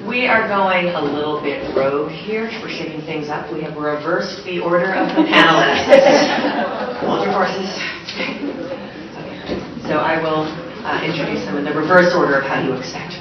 We are going a little bit rogue here. We're shaking things up. We have reversed the order of the panelists. Hold your horses. So I will introduce them in the reverse order of how you expect.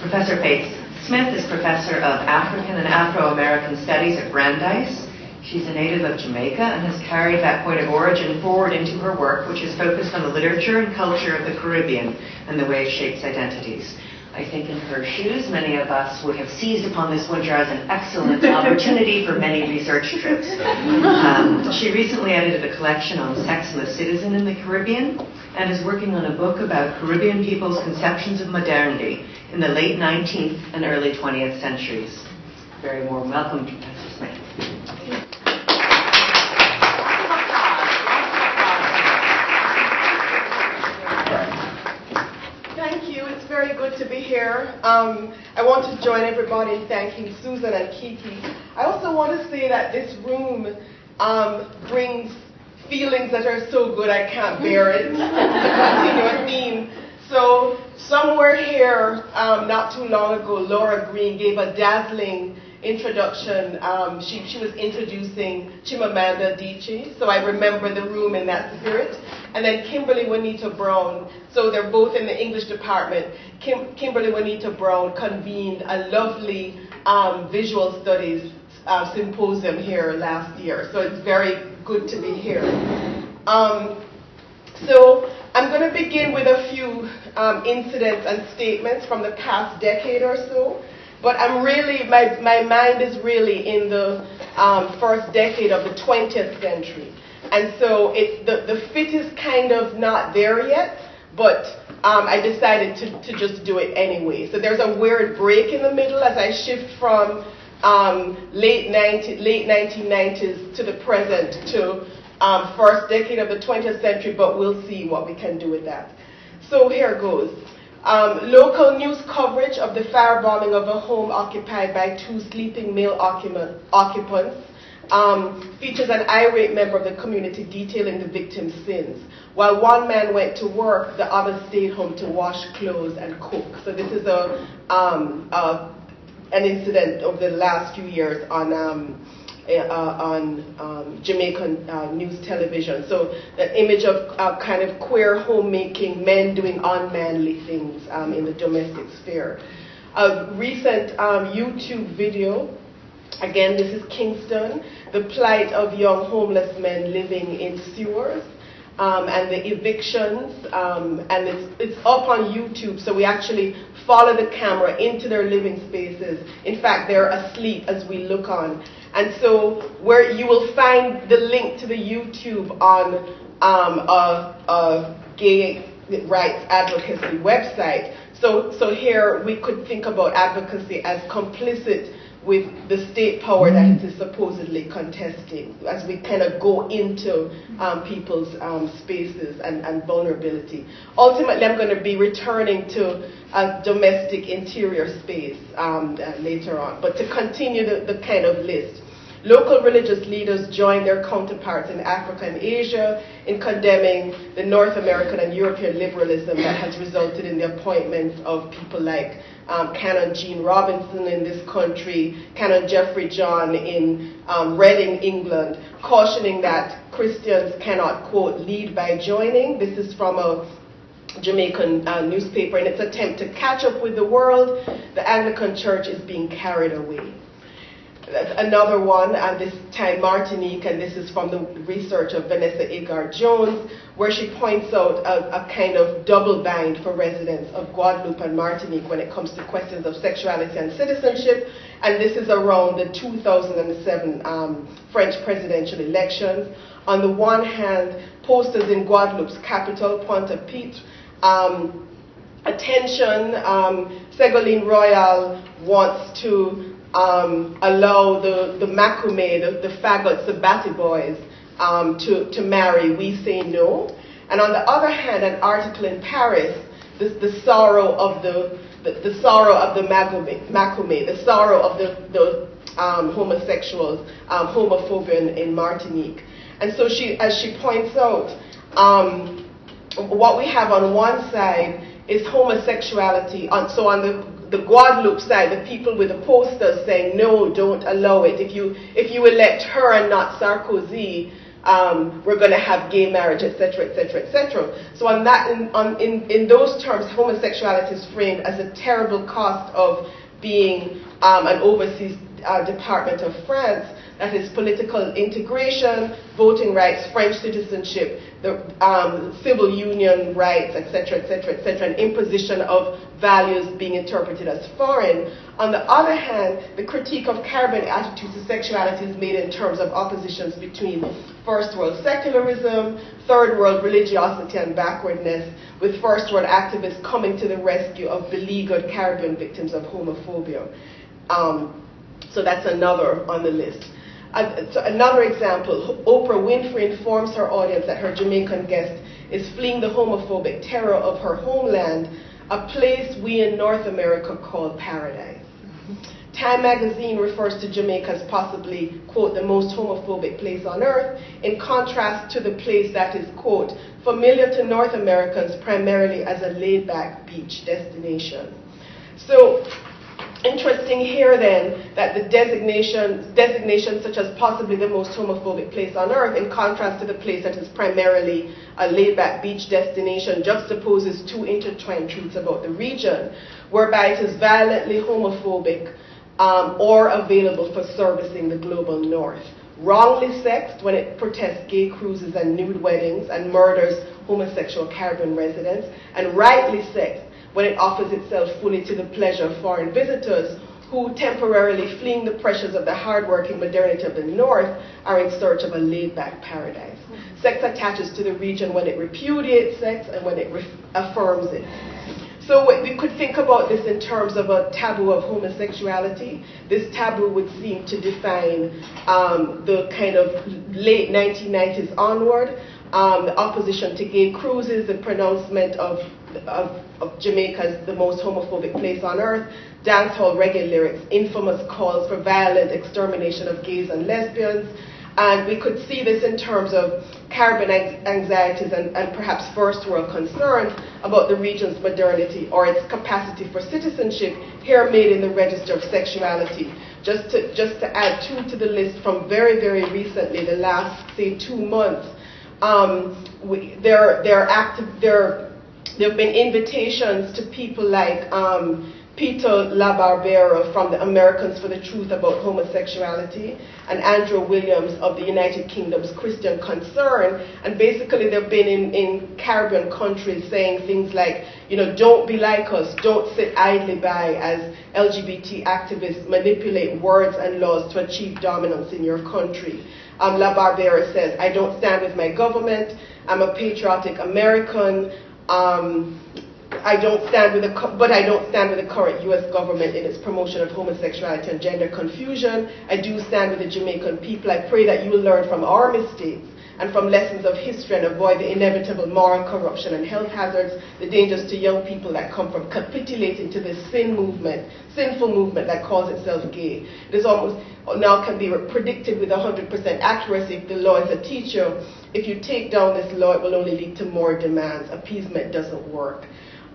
Professor Faith Smith is Professor of African and Afro-American Studies at Brandeis. She's a native of Jamaica and has carried that point of origin forward into her work, which is focused on the literature and culture of the Caribbean and the way it shapes identities. I think in her shoes, many of us would have seized upon this winter as an excellent opportunity for many research trips. She recently edited a collection on sex and the citizen in the Caribbean and is working on a book about Caribbean people's conceptions of modernity in the late 19th and early 20th centuries. Very warm welcome, Professor Smith. Very good to be here. I want to join everybody in thanking Susan and Kiki. I also want to say that this room brings feelings that are so good I can't bear it. It's a continuous theme. So somewhere here, not too long ago, Laura Green gave a dazzling introduction. She was introducing Chimamanda Adichie, so I remember the room in that spirit. And then Kimberly Juanita Brown, so they're both in the English department. Kimberly Juanita Brown convened a lovely visual studies symposium here last year, so it's very good to be here. So I'm going to begin with a few incidents and statements from the past decade or so. But I'm really, my mind is really in the first decade of the 20th century. And so the fit is kind of not there yet, but I decided to just do it anyway. So there's a weird break in the middle as I shift from late 1990s to the present to first decade of the 20th century, but we'll see what we can do with that. So here goes. Local news coverage of the firebombing of a home occupied by two sleeping male occupants features an irate member of the community detailing the victim's sins. While one man went to work, the other stayed home to wash clothes and cook. So this is an incident over the last few years on Jamaican news television. So the image of kind of queer homemaking, men doing unmanly things in the domestic sphere. A recent YouTube video, again this is Kingston, the plight of young homeless men living in sewers and the evictions, and it's up on YouTube, so we actually follow the camera into their living spaces. In fact, they're asleep as we look on. And so where you will find the link to the YouTube on a gay rights advocacy website. So here we could think about advocacy as complicit with the state power that it is supposedly contesting as we kind of go into people's spaces and vulnerability. Ultimately, I'm going to be returning to a domestic interior space later on. But to continue the kind of list, local religious leaders joined their counterparts in Africa and Asia in condemning the North American and European liberalism that has resulted in the appointments of people like Canon Jean Robinson in this country, Canon Jeffrey John in Reading, England, cautioning that Christians cannot, quote, lead by joining. This is from a Jamaican newspaper. In its attempt to catch up with the world, the Anglican Church is being carried away. Another one, this time Martinique, and this is from the research of Vanessa Agar-Jones, where she points out a kind of double bind for residents of Guadeloupe and Martinique when it comes to questions of sexuality and citizenship. And this is around the 2007 French presidential elections. On the one hand, posters in Guadeloupe's capital, Pointe-à-Pitre, attention, Ségolène Royal wants to allow the macrame, the faggots, the batty boys, to marry. We say no. And on the other hand, an article in Paris, the sorrow of the sorrow of the macrame, the sorrow of the homosexuals, homophobia in Martinique. And so as she points out, what we have on one side is homosexuality. So on the Guadeloupe side, the people with the posters saying, no, don't allow it. If you elect her and not Sarkozy, we're going to have gay marriage, etc., etc., etc. So on that, in those terms, homosexuality is framed as a terrible cost of being an overseas department of France. That is political integration, voting rights, French citizenship, the civil union rights, etc., etc., etc., and imposition of values being interpreted as foreign. On the other hand, the critique of Caribbean attitudes to sexuality is made in terms of oppositions between first world secularism, third world religiosity and backwardness, with first world activists coming to the rescue of beleaguered Caribbean victims of homophobia. So that's another on the list. So another example, Oprah Winfrey informs her audience that her Jamaican guest is fleeing the homophobic terror of her homeland, a place we in North America call paradise. Time magazine refers to Jamaica as possibly, quote, the most homophobic place on earth, in contrast to the place that is, quote, familiar to North Americans primarily as a laid-back beach destination. So, interesting here then that the designation such as possibly the most homophobic place on earth, in contrast to the place that is primarily a laid-back beach destination, juxtaposes two intertwined truths about the region, whereby it is violently homophobic or available for servicing the global north. Wrongly sexed when it protests gay cruises and nude weddings and murders homosexual Caribbean residents, and rightly sexed when it offers itself fully to the pleasure of foreign visitors who, temporarily fleeing the pressures of the hardworking modernity of the North, are in search of a laid-back paradise. Sex attaches to the region when it repudiates sex and when it affirms it. So we could think about this in terms of a taboo of homosexuality. This taboo would seem to define the kind of late 1990s onward, the opposition to gay cruises, the pronouncement of Jamaica as the most homophobic place on earth, dancehall reggae lyrics, infamous calls for violent extermination of gays and lesbians. And we could see this in terms of Caribbean anxieties and perhaps first world concerns about the region's modernity or its capacity for citizenship, here made in the Register of Sexuality. Just to add two to the list from very, very recently, the last, say, 2 months, there have been invitations to people like Peter LaBarbera from the Americans for the Truth About Homosexuality and Andrew Williams of the United Kingdom's Christian Concern. And basically they've been in Caribbean countries saying things like, you know, don't be like us, don't sit idly by as LGBT activists manipulate words and laws to achieve dominance in your country. LaBarbera says, I don't stand with my government, I'm a patriotic American, I don't stand with the current U.S. government in its promotion of homosexuality and gender confusion. I do stand with the Jamaican people. I pray that you will learn from our mistakes and from lessons of history and avoid the inevitable moral corruption and health hazards, the dangers to young people that come from capitulating to this sinful movement that calls itself gay. It is almost now can be predicted with 100% accuracy if the law is a teacher. If you take down this law, it will only lead to more demands. Appeasement doesn't work.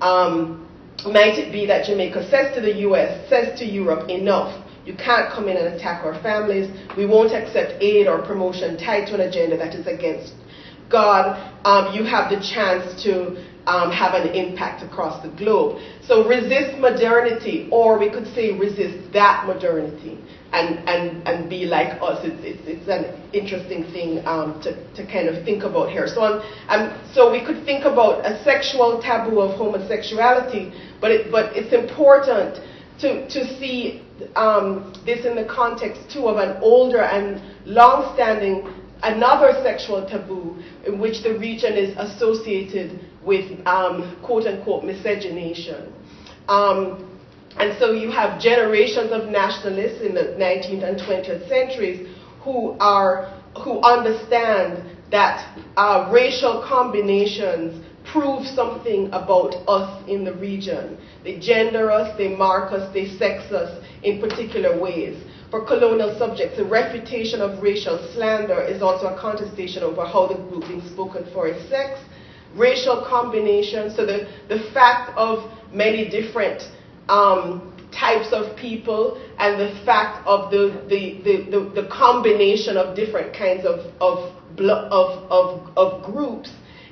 Might it be that Jamaica says to the US, says to Europe, enough, you can't come in and attack our families, we won't accept aid or promotion tied to an agenda that is against God, you have the chance to have an impact across the globe. So resist modernity, or we could say resist that modernity and be like us. It's an interesting thing to kind of think about here. So we could think about a sexual taboo of homosexuality, but it's important to see this in the context too of an older and long-standing another sexual taboo in which the region is associated with quote-unquote miscegenation. And so you have generations of nationalists in the 19th and 20th centuries who understand that racial combinations prove something about us in the region. They gender us, they mark us, they sex us in particular ways. For colonial subjects, the refutation of racial slander is also a contestation over how the group being spoken for is sex, racial combinations, so the fact of many different types of people, and the fact of the combination of different kinds of groups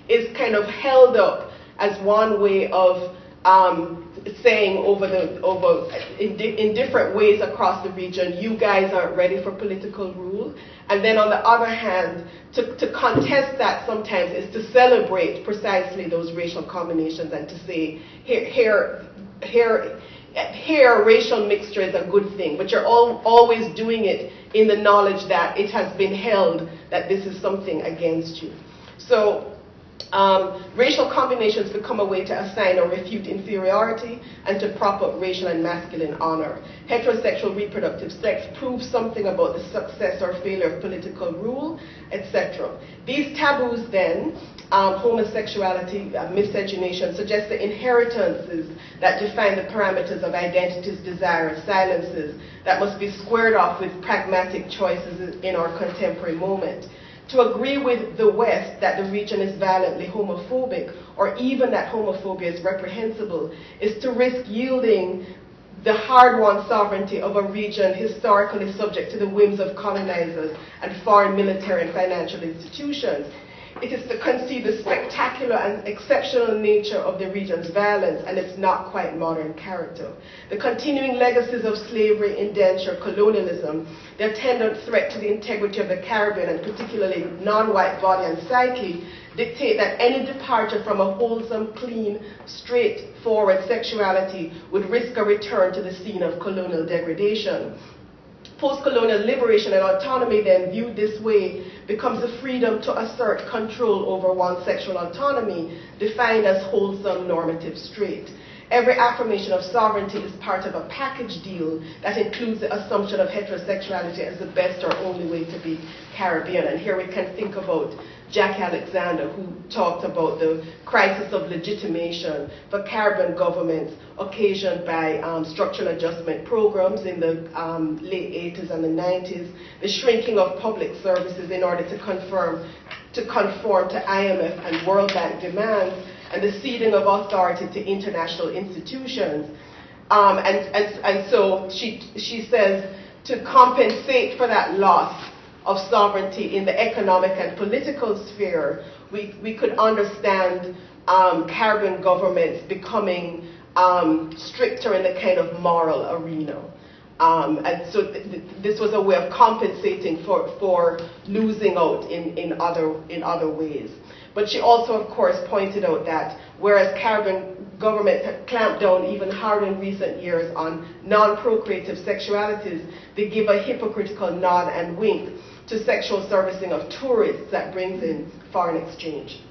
is kind of held up as one way of saying in different ways across the region, you guys aren't ready for political rule. And then on the other hand, to contest that sometimes is to celebrate precisely those racial combinations and to say, here racial mixture is a good thing, but you're always doing it in the knowledge that it has been held that this is something against you. So racial combinations become a way to assign or refute inferiority and to prop up racial and masculine honor. Heterosexual reproductive sex proves something about the success or failure of political rule, etc. These taboos then, homosexuality, miscegenation, suggest the inheritances that define the parameters of identities, desires, silences that must be squared off with pragmatic choices in our contemporary moment. To agree with the West that the region is violently homophobic, or even that homophobia is reprehensible, is to risk yielding the hard-won sovereignty of a region historically subject to the whims of colonizers and foreign military and financial institutions. It is to conceive the spectacular and exceptional nature of the region's violence and its not quite modern character. The continuing legacies of slavery, indenture, colonialism, the attendant threat to the integrity of the Caribbean, and particularly non-white body and psyche, dictate that any departure from a wholesome, clean, straightforward sexuality would risk a return to the scene of colonial degradation. Post-colonial liberation and autonomy, then viewed this way, becomes the freedom to assert control over one's sexual autonomy, defined as wholesome, normative, straight. Every affirmation of sovereignty is part of a package deal that includes the assumption of heterosexuality as the best or only way to be Caribbean. And here we can think about Jackie Alexander, who talked about the crisis of legitimation for Caribbean governments occasioned by structural adjustment programs in the late 80s and the 90s, the shrinking of public services in order to conform to IMF and World Bank demands, and the ceding of authority to international institutions. And so she says, to compensate for that loss of sovereignty in the economic and political sphere, we could understand Caribbean governments becoming stricter in the kind of moral arena. And so this was a way of compensating for losing out in other ways. But she also, of course, pointed out that whereas Caribbean governments have clamped down even harder in recent years on non-procreative sexualities, they give a hypocritical nod and wink to sexual servicing of tourists that brings in foreign exchange.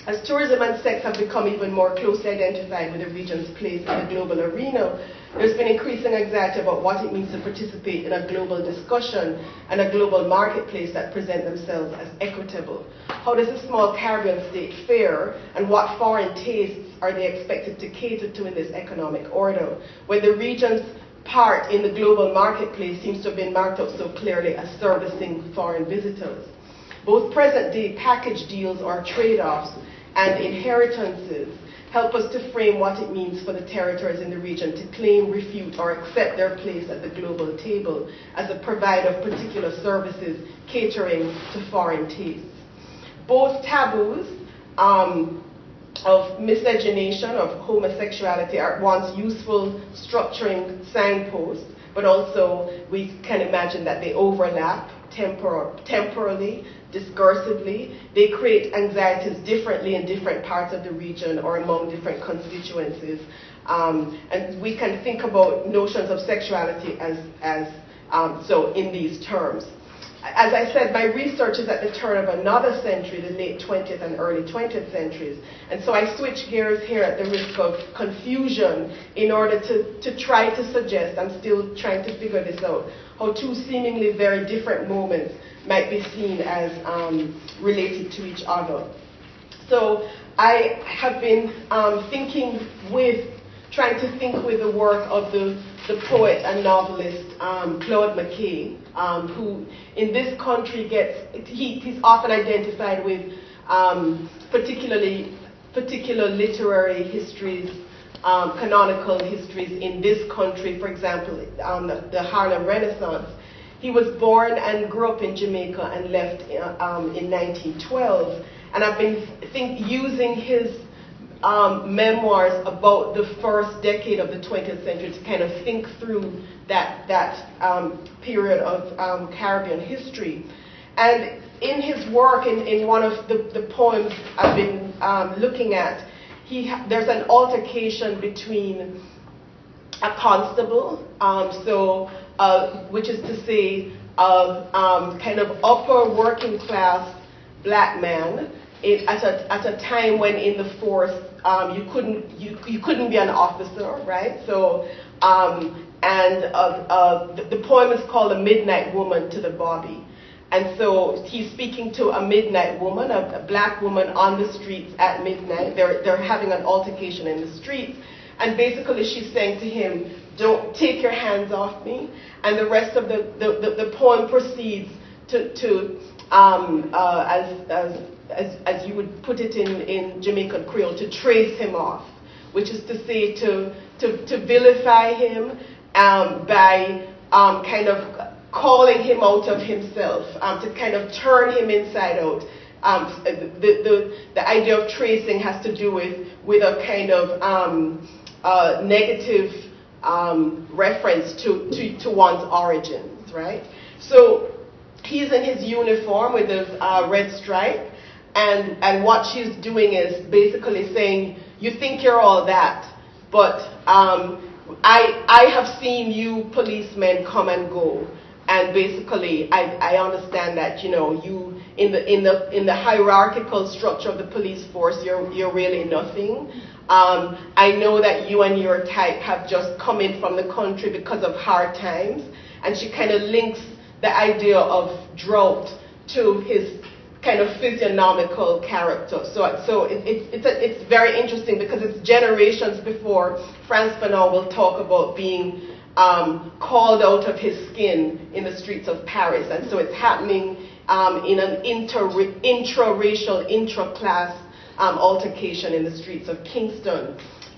As tourism and sex have become even more closely identified with the region's place in the global arena, there's been increasing anxiety about what it means to participate in a global discussion and a global marketplace that present themselves as equitable. How does a small Caribbean state fare, and what foreign tastes are they expected to cater to in this economic order, when the region's part in the global marketplace seems to have been marked out so clearly as servicing foreign visitors? Both present-day package deals or trade-offs and inheritances help us to frame what it means for the territories in the region to claim, refute, or accept their place at the global table as a provider of particular services catering to foreign tastes. Both taboos of miscegenation, of homosexuality, are at once useful structuring signposts, but also we can imagine that they overlap temporally, discursively. They create anxieties differently in different parts of the region or among different constituencies. And we can think about notions of sexuality so in these terms. As I said, my research is at the turn of another century, the late 20th and early 20th centuries. And so I switch gears here at the risk of confusion in order to try to suggest, I'm still trying to figure this out, how two seemingly very different moments might be seen as related to each other. So I have been trying to think with the work of the poet and novelist Claude Mckee, who in this country he's often identified with particularly particular literary histories, canonical histories in this country, for example, the Harlem Renaissance. He was born and grew up in Jamaica and left in 1912. And I've been using his memoirs about the first decade of the 20th century to kind of think through that period of Caribbean history. And in his work, in one of the poems I've been looking at, there's an altercation between a constable, which is to say kind of upper working class black man at a time when in the force you couldn't be an officer, right? So the poem is called "A Midnight Woman to the Bobby." And so he's speaking to a midnight woman, a black woman on the streets at midnight. They're having an altercation in the streets. And basically she's saying to him, "Don't take your hands off me." And the rest of the poem proceeds to as you would put it in Jamaican Creole, to trace him off, which is to say to vilify him by kind of calling him out of himself, to kind of turn him inside out. The idea of tracing has to do with a kind of negative reference to one's origins, right? So he's in his uniform with his red stripe, and what she's doing is basically saying, "You think you're all that, but I have seen you policemen come and go. And basically, I understand that, you know, you in the hierarchical structure of the police force, you're really nothing. I know that you and your type have just come in from the country because of hard times." And she kind of links the idea of drought to his kind of physiognomical character. So it's very interesting because it's generations before Frantz Fanon will talk about being called out of his skin in the streets of Paris. And so it's happening in an intra-racial, intra-class altercation in the streets of Kingston.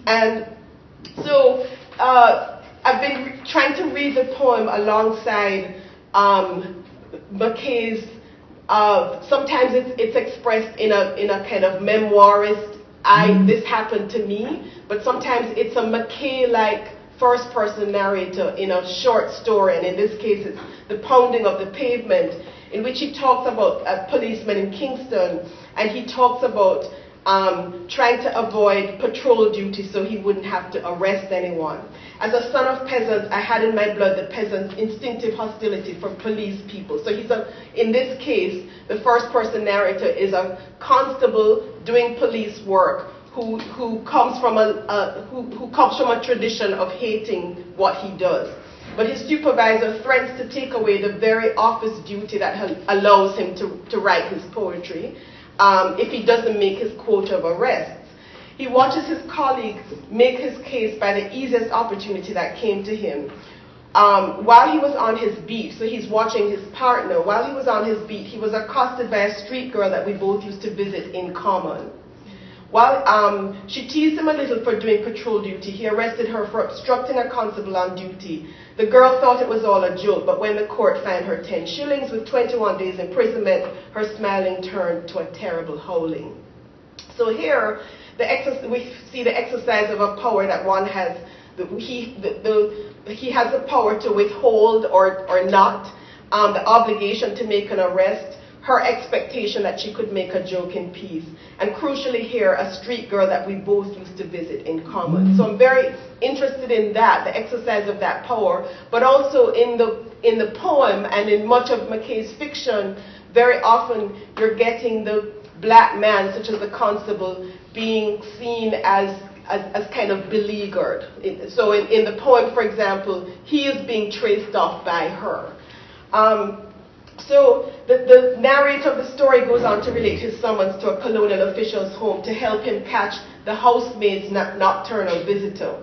And so I've been trying to read the poem alongside Mckee's. Sometimes it's expressed in a kind of memoirist, this happened to me, but sometimes it's a Mckee-like first-person narrator in a short story, and in this case it's The Pounding of the Pavement, in which he talks about a policeman in Kingston, and he talks about trying to avoid patrol duty so he wouldn't have to arrest anyone. As a son of peasants, I had in my blood the peasants' instinctive hostility for police people. So in this case, the first-person narrator is a constable doing police work who comes from a tradition of hating what he does. But his supervisor threatens to take away the very office duty that allows him to write his poetry if he doesn't make his quota of arrests. He watches his colleague make his case by the easiest opportunity that came to him. While he was on his beat, so he's watching his partner, while he was on his beat, he was accosted by a street girl that we both used to visit in common. While she teased him a little for doing patrol duty, he arrested her for obstructing a constable on duty. The girl thought it was all a joke, but when the court fined her 10 shillings with 21 days imprisonment, her smiling turned to a terrible howling. So here, we see the exercise of a power that one has. He has the power to withhold or not, the obligation to make an arrest, her expectation that she could make a joke in peace, and crucially here, a street girl that we both used to visit in common. So I'm very interested in that, the exercise of that power, but also in the poem and in much of Mckee's fiction, very often you're getting the black man, such as the constable, being seen as kind of beleaguered. So in the poem, for example, he is being traced off by her. So the narrator of the story goes on to relate his summons to a colonial official's home to help him catch the housemaid's nocturnal visitor.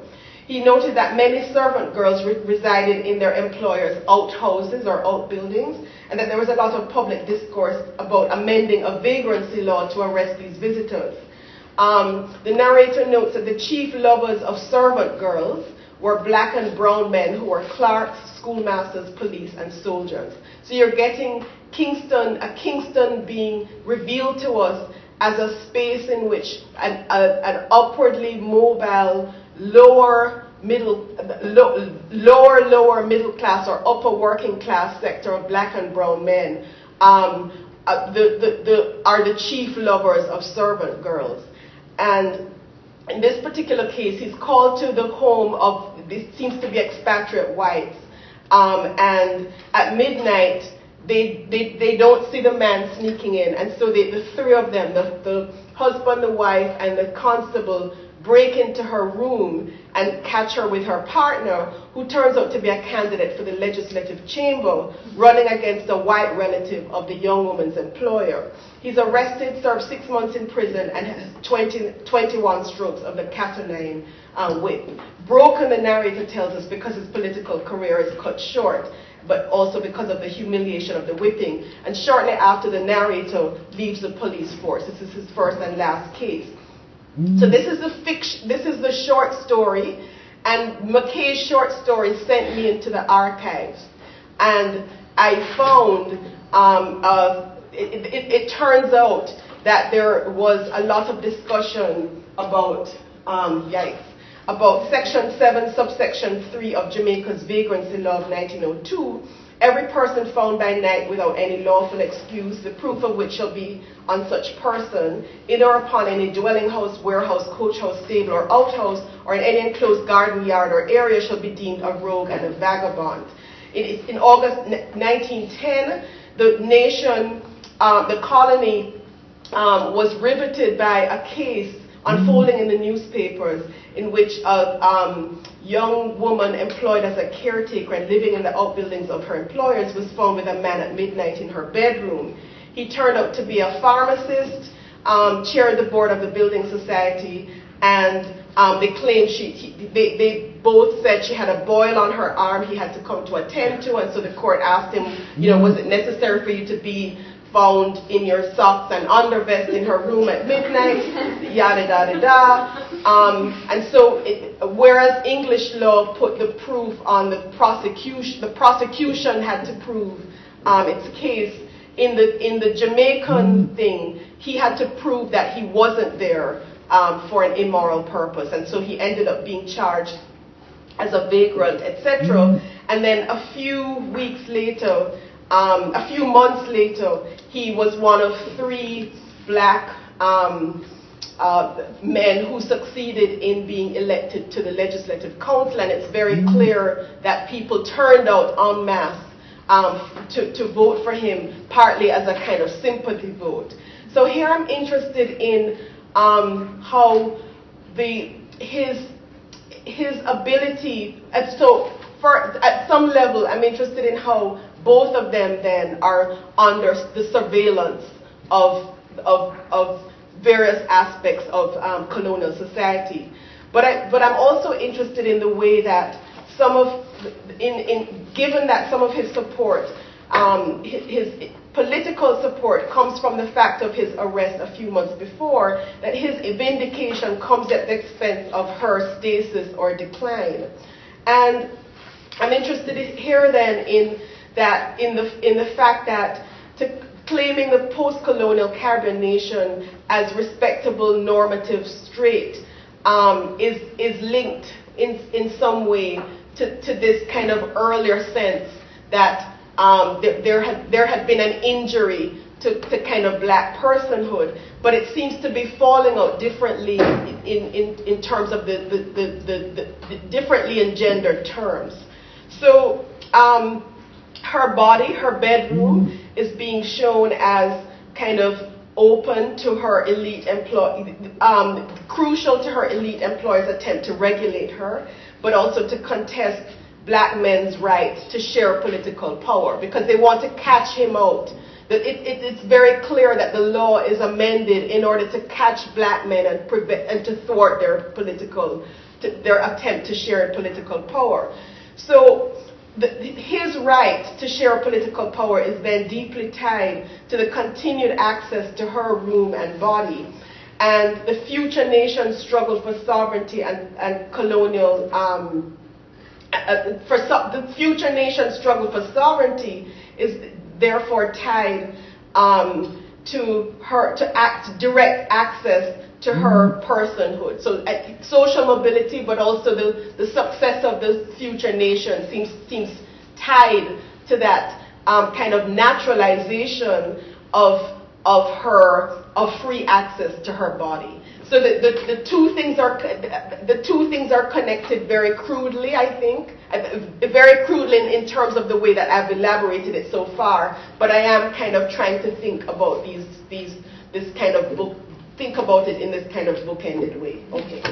He noted that many servant girls resided in their employers' outhouses or outbuildings, and that there was a lot of public discourse about amending a vagrancy law to arrest these visitors. The narrator notes that the chief lovers of servant girls were black and brown men who were clerks, schoolmasters, police, and soldiers. So you're getting Kingston being revealed to us as a space in which an upwardly mobile, lower middle class or upper working class sector of black and brown men are the chief lovers of servant girls. And in this particular case, he's called to the home of, this seems to be expatriate whites, and at midnight, they don't see the man sneaking in, and so the three of them, the husband, the wife, and the constable, break into her room and catch her with her partner, who turns out to be a candidate for the legislative chamber, running against a white relative of the young woman's employer. He's arrested, served 6 months in prison, and has 21 strokes of the cat-o'-nine whip. Broken, the narrator tells us, because his political career is cut short, but also because of the humiliation of the whipping. And shortly after, the narrator leaves the police force. This is his first and last case. So this is the short story, and Mckee's short story sent me into the archives, and I found it turns out that there was a lot of discussion about about Section 7, subsection 3 of Jamaica's Vagrancy Law of 1902. Every person found by night without any lawful excuse, the proof of which shall be on such person, either upon any dwelling house, warehouse, coach house, stable, or outhouse, or in any enclosed garden, yard, or area, shall be deemed a rogue and a vagabond. In August 1910, the nation, the colony, was riveted by a case unfolding in the newspapers in which a young woman employed as a caretaker and living in the outbuildings of her employers was found with a man at midnight in her bedroom. He turned out to be a pharmacist, chaired the board of the building society, and they claimed they both said she had a boil on her arm he had to come to attend to, and so the court asked him, was it necessary for you to be found in your socks and undervest in her room at midnight, yada da da da. And so, whereas English law put the proof on the prosecution had to prove its case. In the Jamaican thing, he had to prove that he wasn't there for an immoral purpose, and so he ended up being charged as a vagrant, etc. And then a few weeks later, a few months later, he was one of 3 black men who succeeded in being elected to the Legislative Council, and it's very clear that people turned out en masse to vote for him, partly as a kind of sympathy vote. So here I'm interested in how his ability, and so at some level I'm interested in how both of them then are under the surveillance of various aspects of colonial society. But I'm also interested in the way that given that some of his support, his political support comes from the fact of his arrest a few months before, that his vindication comes at the expense of her stasis or decline. And I'm interested here then in the fact that claiming the post-colonial Caribbean nation as respectable, normative, straight is linked in some way to this kind of earlier sense that there had been an injury to kind of black personhood, but it seems to be falling out differently in terms of the differently engendered terms. So her body, her bedroom, is being shown as kind of open to her elite crucial to her elite employer's attempt to regulate her, but also to contest black men's right to share political power, because they want to catch him out. It's very clear that the law is amended in order to catch black men and to thwart their attempt to share political power. So his right to share political power is then deeply tied to the continued access to her room and body. and the future nation's struggle for sovereignty and colonial, the future nation's struggle for sovereignty is therefore tied to direct access to her personhood. So social mobility, but also the success of the future nation seems tied to that kind of naturalization of free access to her body. So the two things are connected very crudely, I think, very crudely in terms of the way that I've elaborated it so far. But I am kind of trying to think about this kind of book. Think about it in this kind of bookended way. Okay.